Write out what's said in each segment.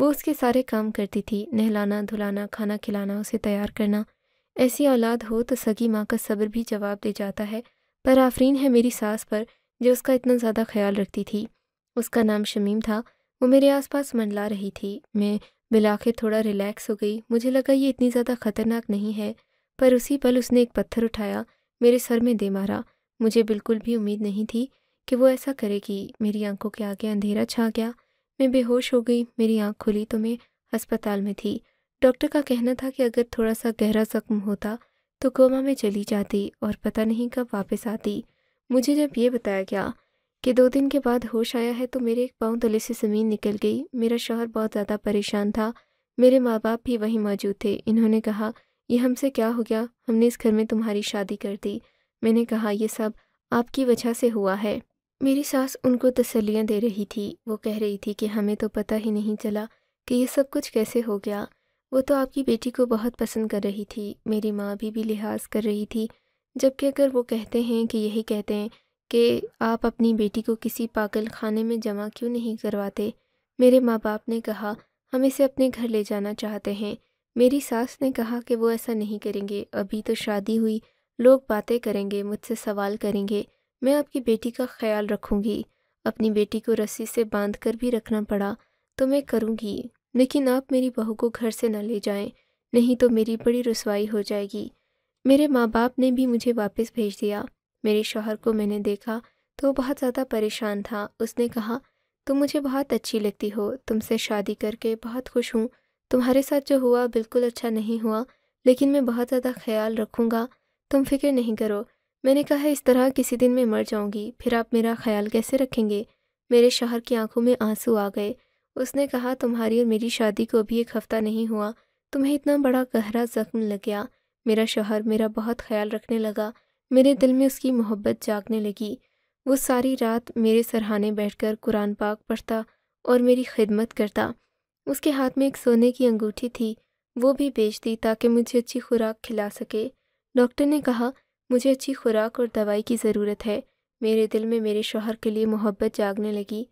وہ اس کے سارے کام کرتی تھی، نہلانا دھلانا، کھانا کھلانا، اسے تیار کرنا۔ ایسی اولاد ہو تو سگی ماں کا صبر بھی جواب دے جاتا ہے، پر آفرین ہے میری ساس پر جو اس کا اتنا زیادہ خیال رکھتی تھی۔ اس کا نام شمیم تھا۔ وہ میرے آس پاس منڈلا رہی تھی۔ میں بالآخر تھوڑا ریلیکس ہو گئی۔ مجھے لگا یہ اتنی زیادہ خطرناک نہیں ہے، پر اسی پل اس نے ایک پتھر اٹھایا، میرے سر میں دے مارا۔ مجھے بالکل بھی امید نہیں تھی کہ وہ ایسا کرے گی۔ میری آنکھوں کے آگے اندھیرا چھا گیا، میں بے ہوش ہو گئی۔ میری آنکھ کھلی تو میں ہسپتال میں تھی۔ ڈاکٹر کا کہنا تھا کہ اگر تھوڑا سا گہرا زخم ہوتا تو کوما میں چلی جاتی اور پتہ نہیں کب واپس آتی۔ مجھے جب یہ بتایا گیا کہ 2 دن کے بعد ہوش آیا ہے تو میرے ایک پاؤں تلے سے زمین نکل گئی۔ میرا شوہر بہت زیادہ پریشان تھا۔ میرے ماں باپ بھی وہیں موجود تھے۔ انہوں نے کہا یہ ہم سے کیا ہو گیا، ہم نے اس گھر میں تمہاری شادی کر دی۔ میں نے کہا یہ سب آپ کی وجہ سے ہوا ہے۔ میری ساس ان کو تسلیاں دے رہی تھی۔ وہ کہہ رہی تھی کہ ہمیں تو پتہ ہی نہیں چلا کہ یہ سب کچھ کیسے ہو گیا۔ وہ تو آپ کی بیٹی کو بہت پسند کر رہی تھی۔ میری ماں بھی لحاظ کر رہی تھی، جبکہ اگر وہ کہتے ہیں کہ یہی کہتے ہیں کہ آپ اپنی بیٹی کو کسی پاگل خانے میں جمع کیوں نہیں کرواتے۔ میرے ماں باپ نے کہا ہم اسے اپنے گھر لے جانا چاہتے ہیں۔ میری ساس نے کہا کہ وہ ایسا نہیں کریں گے، ابھی تو شادی ہوئی، لوگ باتیں کریں گے، مجھ سے سوال کریں گے، میں آپ کی بیٹی کا خیال رکھوں گی۔ اپنی بیٹی کو رسی سے باندھ کر بھی رکھنا پڑا تو میں کروں گی، لیکن آپ میری بہو کو گھر سے نہ لے جائیں، نہیں تو میری بڑی رسوائی ہو جائے گی۔ میرے ماں باپ نے بھی مجھے واپس بھیج دیا۔ میرے شوہر کو میں نے دیکھا تو وہ بہت زیادہ پریشان تھا۔ اس نے کہا تم مجھے بہت اچھی لگتی ہو، تم سے شادی کر کے بہت خوش ہوں۔ تمہارے ساتھ جو ہوا بالکل اچھا نہیں ہوا، لیکن میں بہت زیادہ خیال رکھوں گا، تم فکر نہیں کرو۔ میں نے کہا اس طرح کسی دن میں مر جاؤں گی، پھر آپ میرا خیال کیسے رکھیں گے؟ میرے شوہر کی آنکھوں میں آنسو آ گئے۔ اس نے کہا تمہاری اور میری شادی کو ابھی 1 ہفتہ نہیں ہوا، تمہیں اتنا بڑا گہرا زخم لگ گیا۔ میرا شوہر میرا بہت خیال رکھنے لگا، میرے دل میں اس کی محبت جاگنے لگی۔ وہ ساری رات میرے سرہانے بیٹھ کر قرآن پاک پڑھتا اور میری خدمت کرتا۔ اس کے ہاتھ میں ایک سونے کی انگوٹھی تھی، وہ بھی بیچ دی تاکہ مجھے اچھی خوراک کھلا سکے۔ ڈاکٹر نے کہا مجھے اچھی خوراک اور دوائی کی ضرورت ہے۔ میرے دل میں میرے شوہر کے لیے محبت جاگنے لگی۔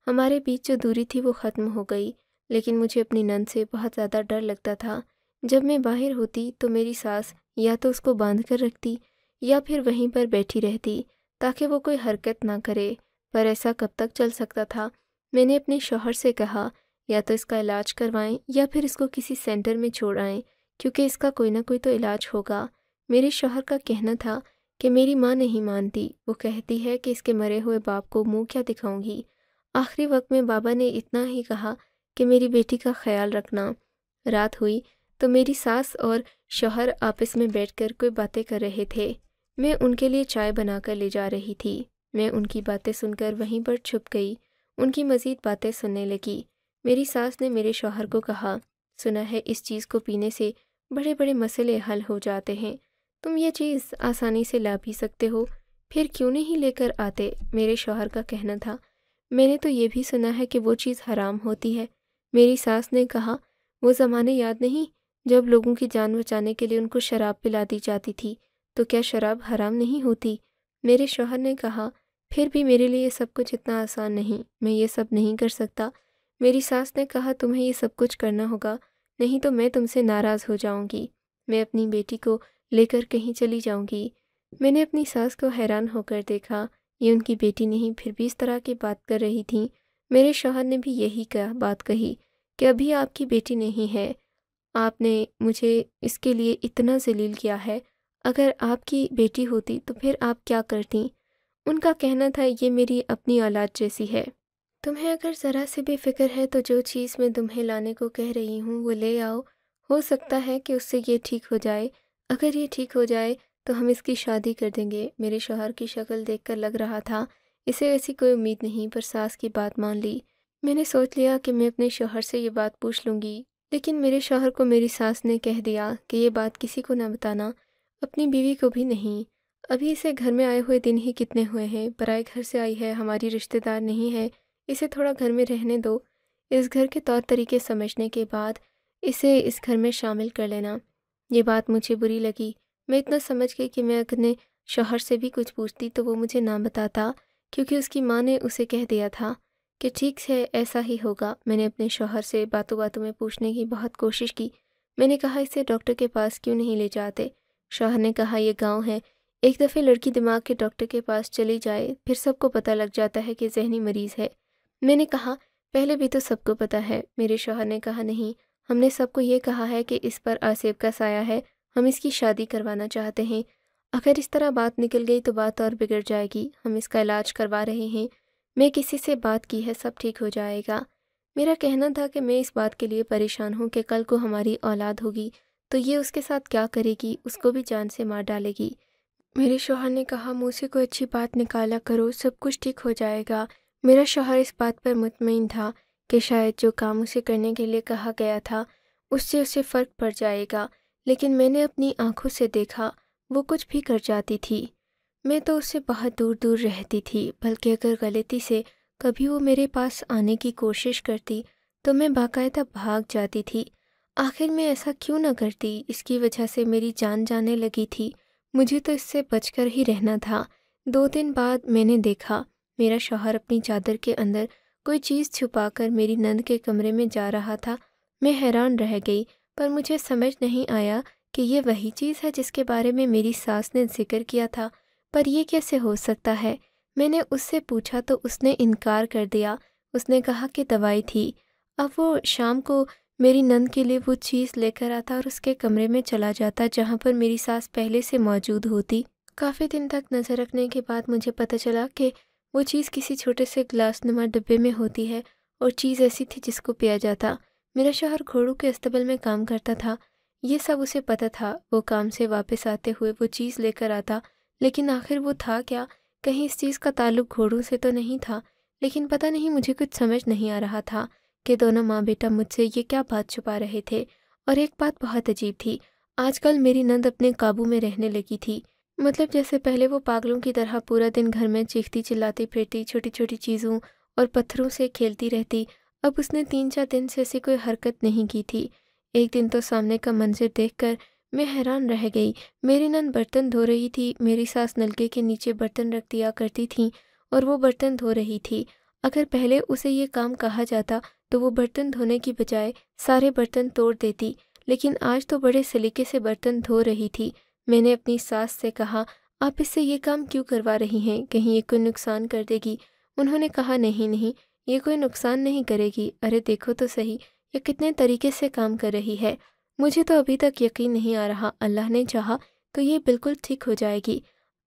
ہمارے بیچ جو دوری تھی وہ ختم ہو گئی، لیکن مجھے اپنی نند سے بہت زیادہ ڈر لگتا تھا۔ جب میں باہر ہوتی تو میری ساس یا تو اس کو باندھ کر رکھتی یا پھر وہیں پر بیٹھی رہتی تاکہ وہ کوئی حرکت نہ کرے، پر ایسا کب تک چل سکتا تھا؟ میں نے اپنے شوہر سے کہا یا تو اس کا علاج کروائیں یا پھر اس کو کسی سینٹر میں چھوڑ آئیں، کیونکہ اس کا کوئی نہ کوئی تو علاج ہوگا۔ میرے شوہر کا کہنا تھا کہ میری ماں نہیں مانتی، وہ کہتی ہے کہ اس کے مرے ہوئے باپ کو منہ کیا دکھاؤں گی۔ آخری وقت میں بابا نے اتنا ہی کہا کہ میری بیٹی کا خیال رکھنا۔ رات ہوئی تو میری ساس اور شوہر آپس میں بیٹھ کر کوئی باتیں کر رہے تھے۔ میں ان کے لیے چائے بنا کر لے جا رہی تھی۔ میں ان کی باتیں سن کر وہیں پر چھپ گئی، ان کی مزید باتیں سننے لگی۔ میری ساس نے میرے شوہر کو کہا سنا ہے اس چیز کو پینے سے بڑے بڑے مسئلے حل ہو جاتے ہیں، تم یہ چیز آسانی سے لا بھی سکتے ہو، پھر کیوں نہیں لے کر آتے؟ میرے شوہر کا کہنا تھا میں نے تو یہ بھی سنا ہے کہ وہ چیز حرام ہوتی ہے۔ میری ساس نے کہا وہ زمانے یاد نہیں جب لوگوں کی جان بچانے کے لیے ان کو شراب پلا دی جاتی تھی، تو کیا شراب حرام نہیں ہوتی؟ میرے شوہر نے کہا پھر بھی میرے لیے یہ سب کچھ اتنا آسان نہیں، میں یہ سب نہیں کر سکتا۔ میری ساس نے کہا تمہیں یہ سب کچھ کرنا ہوگا، نہیں تو میں تم سے ناراض ہو جاؤں گی، میں اپنی بیٹی کو لے کر کہیں چلی جاؤں گی۔ میں نے اپنی ساس کو حیران ہو کر دیکھا، یہ ان کی بیٹی نہیں پھر بھی اس طرح کی بات کر رہی تھیں۔ میرے شوہر نے بھی یہی بات کہی کہ ابھی آپ کی بیٹی نہیں ہے، آپ نے مجھے اس کے لیے اتنا ذلیل کیا ہے، اگر آپ کی بیٹی ہوتی تو پھر آپ کیا کرتی؟ ان کا کہنا تھا یہ میری اپنی اولاد جیسی ہے، تمہیں اگر ذرا سے بھی فکر ہے تو جو چیز میں تمہیں لانے کو کہہ رہی ہوں وہ لے آؤ، ہو سکتا ہے کہ اس سے یہ ٹھیک ہو جائے، اگر یہ ٹھیک ہو جائے تو ہم اس کی شادی کر دیں گے۔ میرے شوہر کی شکل دیکھ کر لگ رہا تھا اسے ایسی کوئی امید نہیں، پر ساس کی بات مان لی۔ میں نے سوچ لیا کہ میں اپنے شوہر سے یہ بات پوچھ لوں گی، لیکن میرے شوہر کو میری ساس نے کہہ دیا کہ یہ بات کسی کو نہ بتانا، اپنی بیوی کو بھی نہیں۔ ابھی اسے گھر میں آئے ہوئے دن ہی کتنے ہوئے ہیں، پرائے گھر سے آئی ہے، ہماری رشتہ دار نہیں ہے، اسے تھوڑا گھر میں رہنے دو، اس گھر کے طور طریقے سمجھنے کے بعد اسے اس گھر میں شامل کر لینا۔ یہ بات مجھے بری لگی، میں اتنا سمجھ گئی کہ میں اپنے شوہر سے بھی کچھ پوچھتی تو وہ مجھے نہ بتاتا، کیونکہ اس کی ماں نے اسے کہہ دیا تھا۔ کہ ٹھیک ہے ایسا ہی ہوگا۔ میں نے اپنے شوہر سے باتوں باتوں میں پوچھنے کی بہت کوشش کی۔ میں نے کہا اسے ڈاکٹر کے پاس کیوں نہیں لے جاتے؟ شوہر نے کہا یہ گاؤں ہے، ایک دفعہ لڑکی دماغ کے ڈاکٹر کے پاس چلی جائے پھر سب کو پتہ لگ جاتا ہے کہ ذہنی مریض ہے۔ میں نے کہا پہلے بھی تو سب کو پتہ ہے۔ میرے شوہر نے کہا نہیں، ہم نے سب کو یہ کہا ہے کہ اس پر آصف کا سایہ ہے، ہم اس کی شادی کروانا چاہتے ہیں۔ اگر اس طرح بات نکل گئی تو بات اور بگڑ جائے گی، ہم اس کا علاج کروا رہے ہیں، میں کسی سے بات کی ہے، سب ٹھیک ہو جائے گا۔ میرا کہنا تھا کہ میں اس بات کے لیے پریشان ہوں کہ کل کو ہماری اولاد ہوگی تو یہ اس کے ساتھ کیا کرے گی، اس کو بھی جان سے مار ڈالے گی۔ میرے شوہر نے کہا منہ سے کوئی اچھی بات نکالا کرو، سب کچھ ٹھیک ہو جائے گا۔ میرا شوہر اس بات پر مطمئن تھا کہ شاید جو کام اسے کرنے کے لیے کہا گیا تھا اس سے اسے فرق پڑ جائے گا، لیکن میں نے اپنی آنکھوں سے دیکھا وہ کچھ بھی کر جاتی تھی۔ میں تو اس سے بہت دور دور رہتی تھی، بلکہ اگر غلطی سے کبھی وہ میرے پاس آنے کی کوشش کرتی تو میں باقاعدہ بھاگ جاتی تھی۔ آخر میں ایسا کیوں نہ کرتی؟ اس کی وجہ سے میری جان جانے لگی تھی، مجھے تو اس سے بچ کر ہی رہنا تھا۔ 2 دن بعد میں نے دیکھا میرا شوہر اپنی چادر کے اندر کوئی چیز چھپا کر میری نند کے کمرے میں جا رہا تھا۔ میں حیران رہ گئی، پر مجھے سمجھ نہیں آیا کہ یہ وہی چیز ہے جس کے بارے میں میری ساس نے ذکر کیا تھا، پر یہ کیسے ہو سکتا ہے؟ میں نے اس سے پوچھا تو اس نے انکار کر دیا، اس نے کہا کہ دوائی تھی۔ اب وہ شام کو میری نند کے لیے وہ چیز لے کر آتا اور اس کے کمرے میں چلا جاتا جہاں پر میری ساس پہلے سے موجود ہوتی۔ کافی دن تک نظر رکھنے کے بعد مجھے پتہ چلا کہ وہ چیز کسی چھوٹے سے گلاس نما ڈبے میں ہوتی ہے اور چیز ایسی تھی جس کو پیا جاتا۔ میرا شوہر گھوڑوں کے استبل میں کام کرتا تھا، یہ سب اسے پتہ تھا۔ وہ کام سے واپس آتے ہوئے وہ چیز لے کر آتا، لیکن آخر وہ تھا کیا؟ کہیں اس چیز کا تعلق گھوڑوں سے تو نہیں تھا، لیکن پتہ نہیں مجھے کچھ سمجھ نہیں آ رہا تھا کہ دونوں ماں بیٹا مجھ سے یہ کیا بات چھپا رہے تھے۔ اور ایک بات بہت عجیب تھی، آج کل میری نند اپنے قابو میں رہنے لگی تھی۔ مطلب جیسے پہلے وہ پاگلوں کی طرح پورا دن گھر میں چیختی چلاتی پھرتی، چھوٹی چھوٹی چیزوں اور پتھروں سے کھیلتی رہتی، اب اس نے 3-4 دن سے ایسی کوئی حرکت نہیں کی تھی۔ ایک دن تو سامنے کا منظر دیکھ کر میں حیران رہ گئی۔ میری نند برتن دھو رہی تھی، میری ساس نلکے کے نیچے برتن رکھ دیا کرتی تھیں اور وہ برتن دھو رہی تھی۔ اگر پہلے اسے یہ کام کہا جاتا تو وہ برتن دھونے کی بجائے سارے برتن توڑ دیتی، لیکن آج تو بڑے سلیقے سے برتن دھو رہی تھی۔ میں نے اپنی ساس سے کہا آپ اس سے یہ کام کیوں کروا رہی ہیں؟ کہیں یہ کوئی نقصان کر دے گی؟ انہوں نے کہا نہیں نہیں، یہ کوئی نقصان نہیں کرے گی، ارے دیکھو تو صحیح یہ کتنے طریقے سے کام کر رہی ہے۔ مجھے تو ابھی تک یقین نہیں آ رہا، اللہ نے چاہا تو یہ بالکل ٹھیک ہو جائے گی۔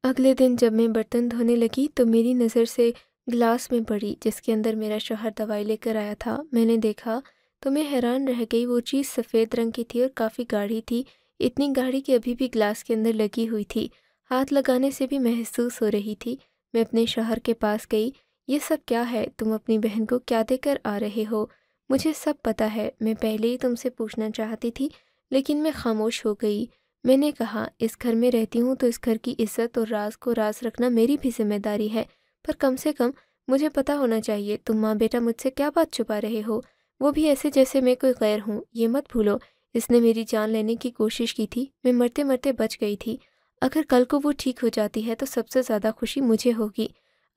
اگلے دن جب میں برتن دھونے لگی تو میری نظر سے گلاس میں پڑی جس کے اندر میرا شوہر دوائی لے کر آیا تھا۔ میں نے دیکھا تو میں حیران رہ گئی، وہ چیز سفید رنگ کی تھی اور کافی گاڑھی تھی، اتنی گاڑھی کہ ابھی بھی گلاس کے اندر لگی ہوئی تھی، ہاتھ لگانے سے بھی محسوس ہو رہی تھی۔ میں اپنے شوہر کے پاس گئی، یہ سب کیا ہے؟ تم اپنی بہن کو کیا دے کر آ رہے ہو؟ مجھے سب پتہ ہے، میں پہلے ہی تم سے پوچھنا چاہتی تھی لیکن میں خاموش ہو گئی۔ میں نے کہا اس گھر میں رہتی ہوں تو اس گھر کی عزت اور راز کو راز رکھنا میری بھی ذمہ داری ہے، پر کم سے کم مجھے پتہ ہونا چاہیے تم ماں بیٹا مجھ سے کیا بات چھپا رہے ہو، وہ بھی ایسے جیسے میں کوئی غیر ہوں۔ یہ مت بھولو اس نے میری جان لینے کی کوشش کی تھی، میں مرتے مرتے بچ گئی تھی۔ اگر کل کو وہ ٹھیک ہو جاتی ہے تو سب سے زیادہ خوشی مجھے ہوگی،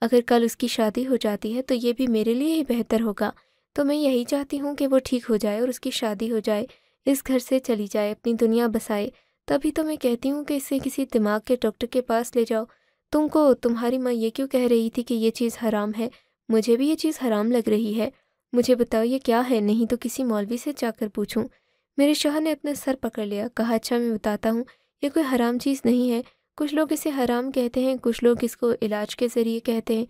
اگر کل اس کی شادی ہو جاتی ہے تو یہ بھی میرے لیے ہی بہتر ہوگا۔ تو میں یہی چاہتی ہوں کہ وہ ٹھیک ہو جائے اور اس کی شادی ہو جائے، اس گھر سے چلی جائے، اپنی دنیا بسائے۔ تبھی تو میں کہتی ہوں کہ اسے کسی دماغ کے ڈاکٹر کے پاس لے جاؤ۔ تم کو تمہاری ماں یہ کیوں کہہ رہی تھی کہ یہ چیز حرام ہے؟ مجھے بھی یہ چیز حرام لگ رہی ہے، مجھے بتاؤ یہ کیا ہے، نہیں تو کسی مولوی سے جا کر پوچھوں۔ میرے شوہر نے اپنا سر پکڑ لیا، کہا اچھا میں بتاتا ہوں، یہ کوئی حرام چیز نہیں ہے، کچھ لوگ اسے حرام کہتے ہیں، کچھ لوگ اس کو علاج کے ذریعے کہتے ہیں۔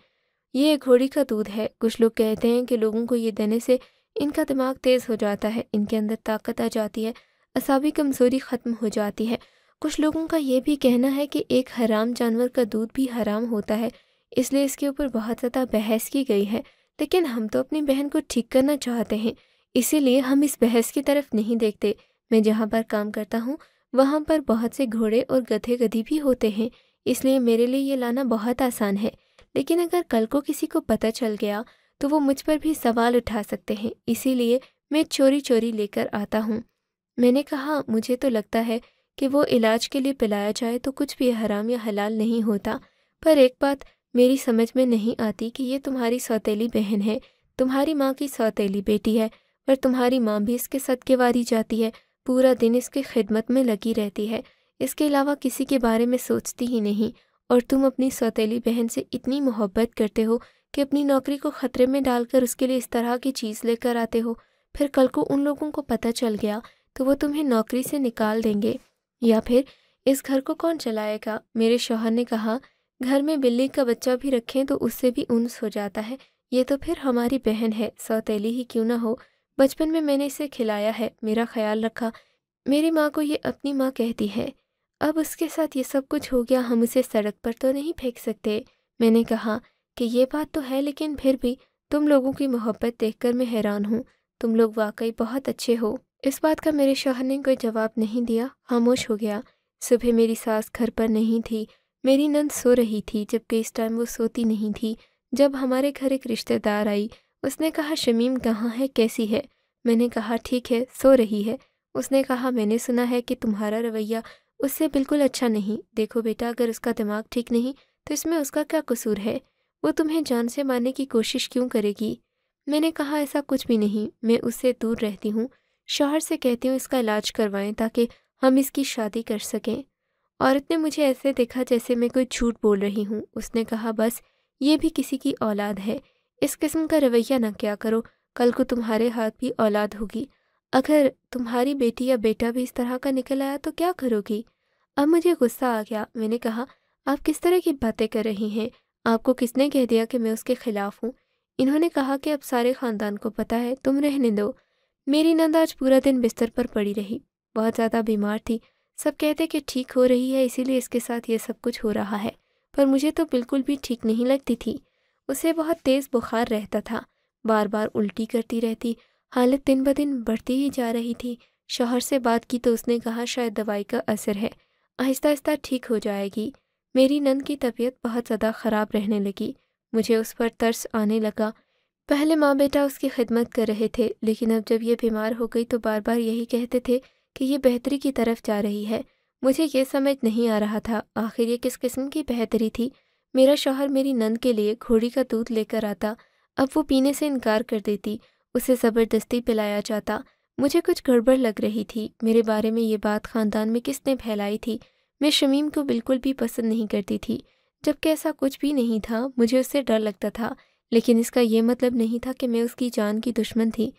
یہ گھوڑی کا دودھ ہے، کچھ لوگ کہتے ہیں کہ لوگوں کو یہ دینے سے ان کا دماغ تیز ہو جاتا ہے، ان کے اندر طاقت آ جاتی ہے، اعصابی کمزوری ختم ہو جاتی ہے۔ کچھ لوگوں کا یہ بھی کہنا ہے کہ ایک حرام جانور کا دودھ بھی حرام ہوتا ہے، اس لیے اس کے اوپر بہت زیادہ بحث کی گئی ہے، لیکن ہم تو اپنی بہن کو ٹھیک کرنا چاہتے ہیں، اسی لیے ہم اس بحث کی طرف نہیں دیکھتے۔ میں جہاں پر کام کرتا ہوں وہاں پر بہت سے گھوڑے اور گدھے گدھی بھی ہوتے ہیں، اس لیے میرے لیے یہ لانا بہت آسان ہے، لیکن اگر کل کو کسی کو پتہ چل گیا تو وہ مجھ پر بھی سوال اٹھا سکتے ہیں، اسی لیے میں چوری چوری لے کر آتا ہوں۔ میں نے کہا مجھے تو لگتا ہے کہ وہ علاج کے لیے پلایا جائے تو کچھ بھی حرام یا حلال نہیں ہوتا، پر ایک بات میری سمجھ میں نہیں آتی کہ یہ تمہاری سوتیلی بہن ہے، تمہاری ماں کی سوتیلی بیٹی ہے، پر تمہاری ماں بھی اس کے صدقے واری جاتی ہے، پورا دن اس کی خدمت میں لگی رہتی ہے، اس کے علاوہ کسی کے بارے میں سوچتی ہی نہیں، اور تم اپنی سوتیلی بہن سے اتنی محبت کرتے ہو کہ اپنی نوکری کو خطرے میں ڈال کر اس کے لیے اس طرح کی چیز لے کر آتے ہو، پھر کل کو ان لوگوں کو پتہ چل گیا تو وہ تمہیں نوکری سے نکال دیں گے، یا پھر اس گھر کو کون چلائے گا؟ میرے شوہر نے کہا، گھر میں بلی کا بچہ بھی رکھیں تو اس سے بھی انس ہو جاتا ہے، یہ تو پھر ہماری بہن ہے، سوتیلی ہی کیوں نہ ہو، بچپن میں نے اسے کھلایا ہے، میرا خیال رکھا، میری ماں کو یہ اپنی ماں کہتی ہے، اب اس کے ساتھ یہ سب کچھ ہو گیا، ہم اسے سڑک پر تو نہیں پھینک سکتے۔ میں نے کہا کہ یہ بات تو ہے، لیکن پھر بھی تم لوگوں کی محبت دیکھ کر میں حیران ہوں، تم لوگ واقعی بہت اچھے ہو۔ اس بات کا میرے شوہر نے کوئی جواب نہیں دیا، خاموش ہو گیا۔ صبح میری ساس گھر پر نہیں تھی، میری نند سو رہی تھی، جبکہ اس ٹائم وہ سوتی نہیں تھی۔ جب ہمارے گھر ایک رشتہ دار آئی، اس نے کہا، شمیم کہاں ہے، کیسی ہے؟ میں نے کہا ٹھیک ہے، سو رہی ہے۔ اس نے کہا، میں نے سنا ہے کہ تمہارا رویہ اس سے بالکل اچھا نہیں، دیکھو بیٹا، اگر اس کا دماغ ٹھیک نہیں تو اس میں اس کا کیا قصور ہے؟ وہ تمہیں جان سے مارنے کی کوشش کیوں کرے گی؟ میں نے کہا ایسا کچھ بھی نہیں، میں اس سے دور رہتی ہوں، شوہر سے کہتی ہوں اس کا علاج کروائیں تاکہ ہم اس کی شادی کر سکیں۔ عورت نے مجھے ایسے دیکھا جیسے میں کوئی جھوٹ بول رہی ہوں۔ اس نے کہا، بس یہ بھی کسی کی اولاد ہے، اس قسم کا رویہ نہ کیا کرو، کل کو تمہارے ہاتھ بھی اولاد ہوگی، اگر تمہاری بیٹی یا بیٹا بھی اس طرح کا نکل آیا تو کیا کرو گی؟ اب مجھے غصہ آ گیا، میں نے کہا، آپ کس طرح کی باتیں کر رہی ہیں؟ آپ کو کس نے کہہ دیا کہ میں اس کے خلاف ہوں؟ انہوں نے کہا کہ اب سارے خاندان کو پتہ ہے، تم رہنے دو۔ میری نند آج پورا دن بستر پر پڑی رہی، بہت زیادہ بیمار تھی، سب کہتے کہ ٹھیک ہو رہی ہے، اسی لیے اس کے ساتھ یہ سب کچھ ہو رہا ہے، پر مجھے تو بالکل بھی ٹھیک نہیں لگتی تھی۔ اسے بہت تیز بخار رہتا تھا، بار بار الٹی کرتی رہتی، حالت دن بدن بڑھتی ہی جا رہی تھی۔ شوہر سے بات کی تو اس نے کہا شاید دوائی کا اثر ہے، آہستہ آہستہ ٹھیک ہو جائے گی۔ میری نند کی طبیعت بہت زیادہ خراب رہنے لگی، مجھے اس پر ترس آنے لگا۔ پہلے ماں بیٹا اس کی خدمت کر رہے تھے، لیکن اب جب یہ بیمار ہو گئی تو بار بار یہی کہتے تھے کہ یہ بہتری کی طرف جا رہی ہے۔ مجھے یہ سمجھ نہیں آ رہا تھا آخر یہ کس قسم کی بہتری تھی۔ میرا شوہر میری نند کے لیے گھوڑی کا دودھ لے کر آتا، اب وہ پینے سے انکار کر دیتی، اسے زبردستی پلایا جاتا۔ مجھے کچھ گڑبڑ لگ رہی تھی، میرے بارے میں یہ بات خاندان میں کس نے پھیلائی تھی؟ میں شمیم کو بالکل بھی پسند نہیں کرتی تھی، جبکہ ایسا کچھ بھی نہیں تھا، مجھے اس سے ڈر لگتا تھا، لیکن اس کا یہ مطلب نہیں تھا کہ میں اس کی جان کی دشمن تھی۔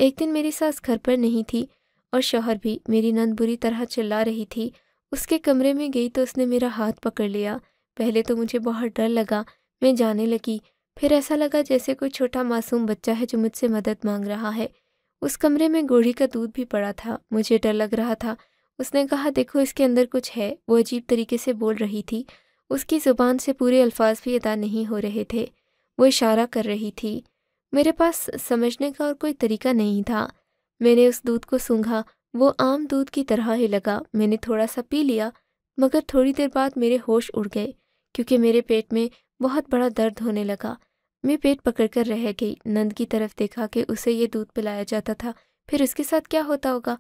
ایک دن میری ساس گھر پر نہیں تھی اور شوہر بھی، میری نند بری طرح چلا رہی تھی، اس کے کمرے میں گئی تو اس نے میرا ہاتھ پکڑ لیا۔ پہلے تو مجھے بہت ڈر لگا، میں جانے لگی، پھر ایسا لگا جیسے کوئی چھوٹا معصوم بچہ ہے جو مجھ سے مدد مانگ رہا ہے۔ اس کمرے میں گوڑی کا دودھ بھی پڑا تھا، مجھے ڈر لگ رہا تھا۔ اس نے کہا، دیکھو اس کے اندر کچھ ہے، وہ عجیب طریقے سے بول رہی تھی، اس کی زبان سے پورے الفاظ بھی ادا نہیں ہو رہے تھے، وہ اشارہ کر رہی تھی۔ میرے پاس سمجھنے کا اور کوئی طریقہ نہیں تھا، میں نے اس دودھ کو سونگھا، وہ عام دودھ کی طرح ہی لگا، میں نے تھوڑا سا پی لیا، مگر تھوڑی دیر بعد میرے ہوش اڑ گئے کیونکہ میرے پیٹ میں بہت بڑا درد ہونے لگا۔ میں پیٹ پکڑ کر رہ گئی، نند کی طرف دیکھا کہ اسے یہ دودھ پلایا جاتا تھا، پھر اس کے ساتھ کیا ہوتا ہوگا؟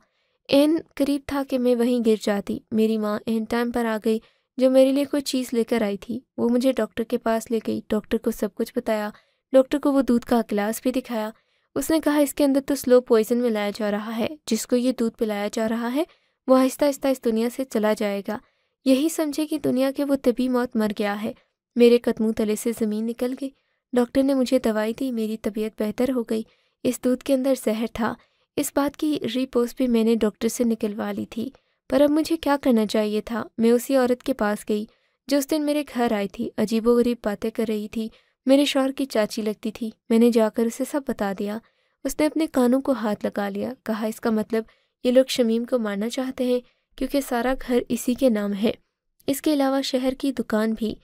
عین قریب تھا کہ میں وہیں گر جاتی۔ میری ماں عین ٹائم پر آ گئی، جو میرے لیے کوئی چیز لے کر آئی تھی، وہ مجھے ڈاکٹر کے پاس لے گئی، ڈاکٹر کو سب کچھ بتایا، ڈاکٹر کو وہ دودھ کا گلاس بھی دکھایا۔ اس نے کہا اس کے اندر تو سلو پوائزن ملایا جا رہا ہے، جس کو یہ دودھ پلایا جا رہا ہے وہ آہستہ آہستہ اس دنیا سے چلا جائے گا، یہی سمجھے کہ دنیا کے وہ طبی موت مر گیا ہے۔ میرے قدموں تلے سے زمین نکل گئی، ڈاکٹر نے مجھے دوائی دی، میری طبیعت بہتر ہو گئی۔ اس دودھ کے اندر زہر تھا، اس بات کی رپورٹ بھی میں نے ڈاکٹر سے نکلوا لی تھی، پر اب مجھے کیا کرنا چاہیے تھا؟ میں اسی عورت کے پاس گئی جو اس دن میرے گھر آئی تھی، عجیب و غریب باتیں کر رہی تھی، میرے شوہر کی چاچی لگتی تھی۔ میں نے جا کر اسے سب بتا دیا۔ اس نے اپنے کانوں کو ہاتھ لگا لیا، کہا اس کا مطلب یہ لوگ شمیم کو مارنا چاہتے ہیں کیونکہ سارا گھر اسی کے نام ہے، اس کے علاوہ شہر کی دکان بھی۔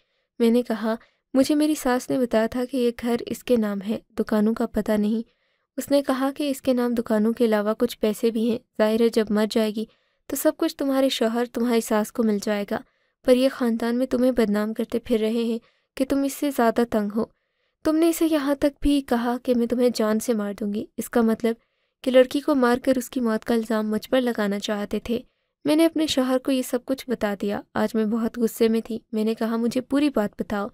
میں نے کہا مجھے میری ساس نے بتایا تھا کہ یہ گھر اس کے نام ہے، دکانوں کا پتہ نہیں۔ اس نے کہا کہ اس کے نام دکانوں کے علاوہ کچھ پیسے بھی ہیں، ظاہر ہے جب مر جائے گی تو سب کچھ تمہارے شوہر تمہاری ساس کو مل جائے گا، پر یہ خاندان میں تمہیں بدنام کرتے پھر رہے ہیں کہ تم اس سے زیادہ تنگ ہو۔ تم نے اسے یہاں تک بھی کہا کہ میں تمہیں جان سے مار دوں گی، اس کا مطلب کہ لڑکی کو مار کر اس کی موت کا الزام مجھ پر لگانا چاہتے تھے۔ میں نے اپنے شوہر کو یہ سب کچھ بتا دیا۔ آج میں بہت غصے میں تھی، میں نے کہا مجھے پوری بات بتاؤ۔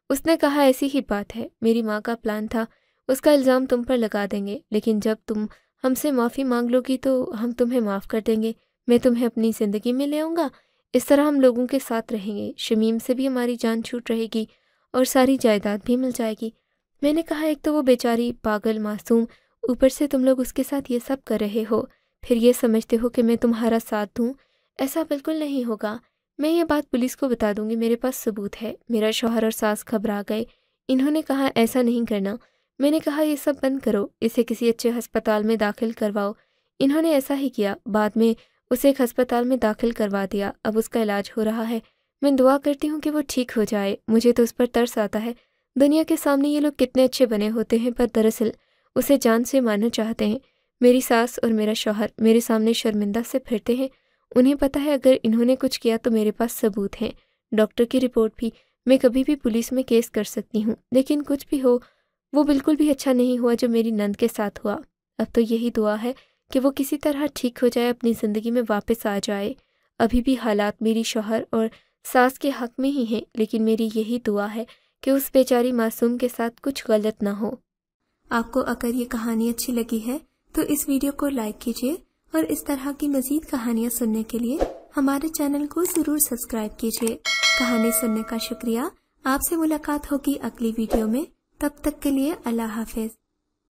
اس نے کہا ایسی ہی بات ہے، میری ماں کا پلان تھا، اس کا الزام تم پر لگا دیں گے، لیکن جب تم ہم سے معافی مانگ لو گی تو ہم تمہیں معاف کر دیں گے، میں تمہیں اپنی زندگی میں لے آؤں گا، اس طرح ہم لوگوں کے ساتھ رہیں گے، شمیم سے بھی ہماری جان چھوٹ رہے گی اور ساری جائیداد بھی مل جائے گی۔ میں نے کہا ایک تو وہ بیچاری پاگل معصوم، اوپر سے تم لوگ اس کے ساتھ یہ سب کر رہے ہو، پھر یہ سمجھتے ہو کہ میں تمہارا ساتھ دوں، ایسا بالکل نہیں ہوگا۔ میں یہ بات پولیس کو بتا دوں گی، میرے پاس ثبوت ہے۔ میرا شوہر اور ساس گھبرا گئے، انہوں نے کہا ایسا نہیں کرنا۔ میں نے کہا یہ سب بند کرو، اسے کسی اچھے ہسپتال میں داخل کرواؤ۔ انہوں نے ایسا ہی کیا، بعد میں اسے ایک ہسپتال میں داخل کروا دیا، اب اس کا علاج ہو رہا ہے۔ میں دعا کرتی ہوں کہ وہ ٹھیک ہو جائے، مجھے تو اس پر ترس آتا ہے۔ دنیا کے سامنے یہ لوگ کتنے اچھے بنے ہوتے ہیں، پر دراصل اسے جان سے مارنا چاہتے ہیں۔ میری ساس اور میرا شوہر میرے سامنے شرمندہ سے پھرتے ہیں، انہیں پتہ ہے اگر انہوں نے کچھ کیا تو میرے پاس ثبوت ہیں، ڈاکٹر کی رپورٹ بھی، میں کبھی بھی پولیس میں کیس کر سکتی ہوں۔ لیکن کچھ بھی ہو، وہ بالکل بھی اچھا نہیں ہوا جو میری نند کے ساتھ ہوا۔ اب تو یہی دعا ہے کہ وہ کسی طرح ٹھیک ہو جائے، اپنی زندگی میں واپس آ جائے۔ ابھی بھی حالات میری شوہر اور ساس کے حق میں ہی ہیں، لیکن میری یہی دعا ہے کہ اس بیچاری معصوم کے ساتھ کچھ غلط نہ ہو۔ آپ کو اگر یہ کہانی اچھی لگی ہے تو اس ویڈیو کو لائک کیجیے اور اس طرح کی مزید کہانیاں سننے کے لیے ہمارے چینل کو ضرور سبسکرائب کیجیے۔ کہانی سننے کا شکریہ۔ آپ سے ملاقات ہوگی اگلی ویڈیو میں، تب تک کے لیے اللہ حافظ۔